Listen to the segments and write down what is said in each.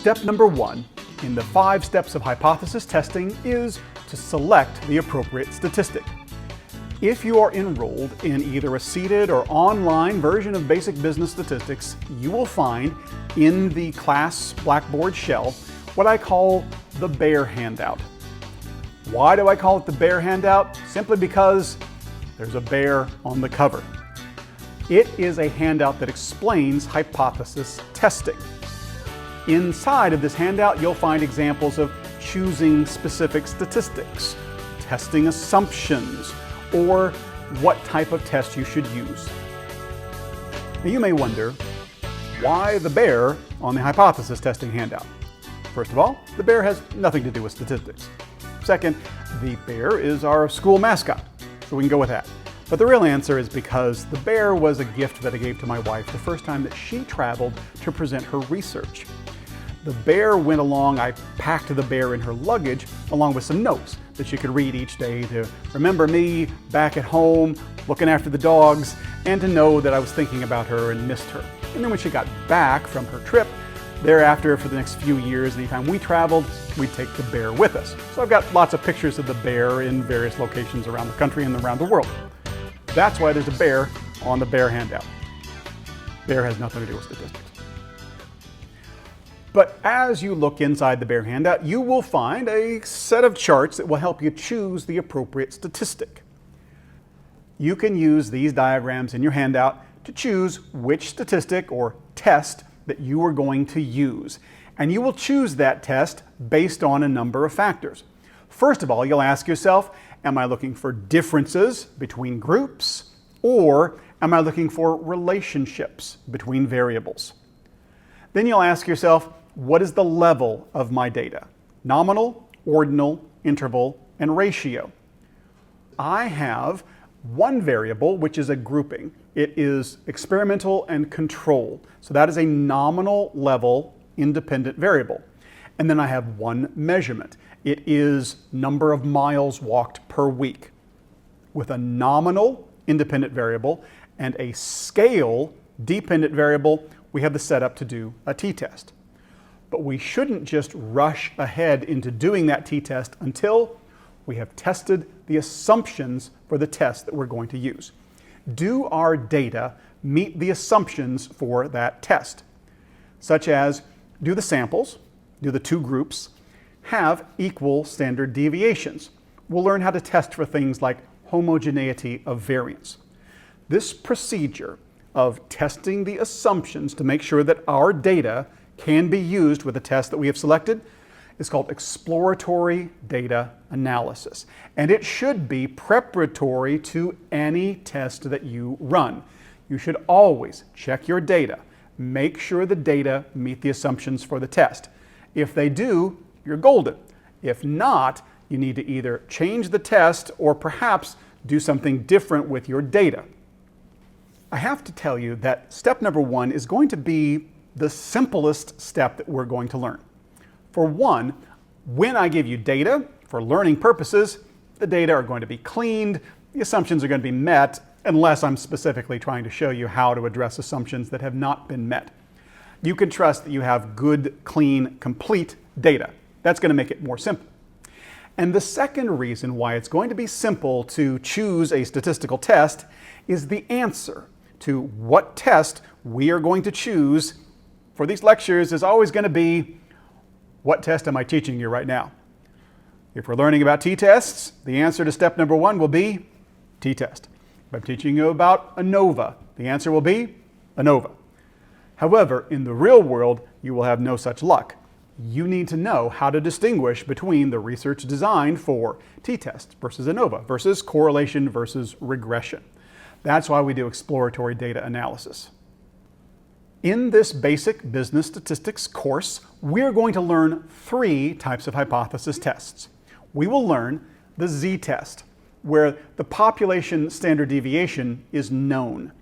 Step number 1 in the 5 steps of hypothesis testing is to select the appropriate statistic. If you are enrolled in either a seated or online version of Basic Business Statistics, you will find in the class Blackboard shell what I call the Bear Handout. Why do I call it the Bear Handout? Simply because there's a bear on the cover. It is a handout that explains hypothesis testing. Inside of this handout, you'll find examples of choosing specific statistics, testing assumptions, or what type of test you should use. Now you may wonder, why the bear on the hypothesis testing handout? First of all, the bear has nothing to do with statistics. Second, the bear is our school mascot, so we can go with that. But the real answer is because the bear was a gift that I gave to my wife the first time that she traveled to present her research. The bear went along, I packed the bear in her luggage along with some notes that she could read each day to remember me back at home, looking after the dogs, and to know that I was thinking about her and missed her. And then when she got back from her trip, thereafter for the next few years, anytime we traveled, we'd take the bear with us. So I've got lots of pictures of the bear in various locations around the country and around the world. That's why there's a bear on the Bear Handout. Bear has nothing to do with statistics. But as you look inside the Bear Handout, you will find a set of charts that will help you choose the appropriate statistic. You can use these diagrams in your handout to choose which statistic or test that you are going to use. And you will choose that test based on a number of factors. First of all, you'll ask yourself, am I looking for differences between groups, or am I looking for relationships between variables? Then you'll ask yourself, what is the level of my data? Nominal, ordinal, interval, and ratio. I have one variable, which is a grouping. It is experimental and control. So that is a nominal level independent variable. And then I have one measurement. It is number of miles walked per week. With a nominal independent variable and a scale dependent variable, we have the setup to do a t-test. But we shouldn't just rush ahead into doing that t-test until we have tested the assumptions for the test that we're going to use. Do our data meet the assumptions for that test? Such as, do the samples, do the two groups, have equal standard deviations? We'll learn how to test for things like homogeneity of variance. This procedure of testing the assumptions to make sure that our data can be used with the test that we have selected is called exploratory data analysis. And it should be preparatory to any test that you run. You should always check your data. Make sure the data meet the assumptions for the test. If they do, you're golden. If not, you need to either change the test or perhaps do something different with your data. I have to tell you that step number 1 is going to be the simplest step that we're going to learn. For one, when I give you data for learning purposes, the data are going to be cleaned, the assumptions are going to be met, unless I'm specifically trying to show you how to address assumptions that have not been met. You can trust that you have good, clean, complete data. That's going to make it more simple. And the second reason why it's going to be simple to choose a statistical test is the answer to what test we are going to choose for these lectures is always going to be, what test am I teaching you right now? If we're learning about t-tests, the answer to step number 1 will be t-test. If I'm teaching you about ANOVA, the answer will be ANOVA. However, in the real world, you will have no such luck. You need to know how to distinguish between the research designed for t-test versus ANOVA versus correlation versus regression. That's why we do exploratory data analysis. In this basic business statistics course, we're going to learn 3 types of hypothesis tests. We will learn the z-test, where the population standard deviation is known.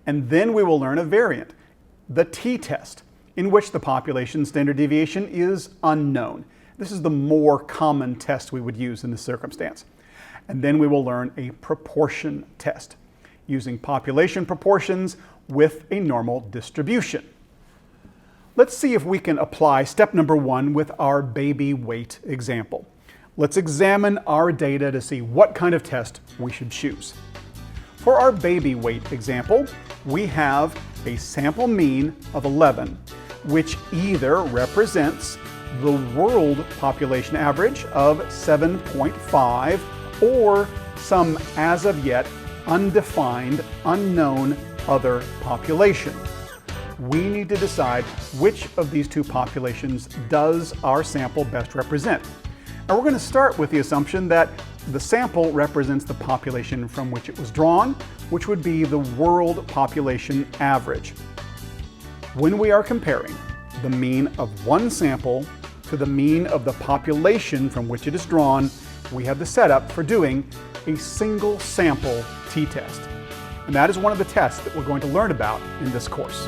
And then we will learn a variant, the t-test, in which the population standard deviation is unknown. This is the more common test we would use in this circumstance. And then we will learn a proportion test, using population proportions with a normal distribution. Let's see if we can apply step number 1 with our baby weight example. Let's examine our data to see what kind of test we should choose. For our baby weight example, we have a sample mean of 11, which either represents the world population average of 7.5 or some as of yet undefined, unknown other population. We need to decide which of these two populations does our sample best represent. And we're going to start with the assumption that the sample represents the population from which it was drawn, which would be the world population average. When we are comparing the mean of one sample to the mean of the population from which it is drawn, we have the setup for doing a single sample t-test. And that is one of the tests that we're going to learn about in this course.